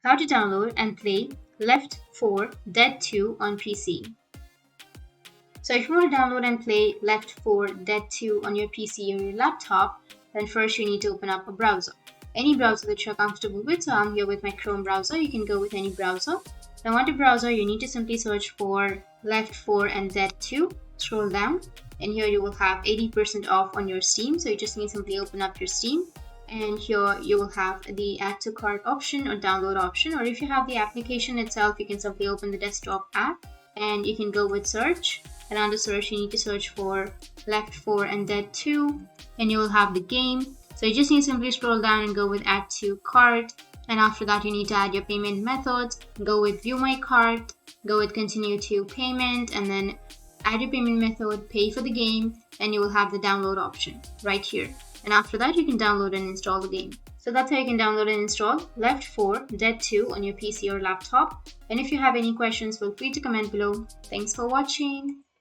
how to download and play Left 4 Dead 2 on PC. So if you want to download and play Left 4 Dead 2 on your PC or your laptop, then first you need to open up a browser. Any browser that you're comfortable with, so I'm here with my Chrome browser, you can go with any browser. Now on the browser, you need to simply search for Left 4 and Dead 2, scroll down, and here you will have 80% off on your Steam, so you just need to simply open up your Steam. And here you will have the add to cart option or download option, or if you have the application itself, you can simply open the desktop app and you can go with search, and under search you need to search for Left 4 and Dead 2 and you will have the game. So you just need to simply scroll down and go with add to cart, and after that you need to add your payment methods, go with view my cart, go with continue to payment, and then add your payment method, pay for the game, and you will have the download option right here. And after that, you can download and install the game. So that's how you can download and install Left 4 Dead 2 on your PC or laptop. And if you have any questions, feel free to comment below. Thanks for watching.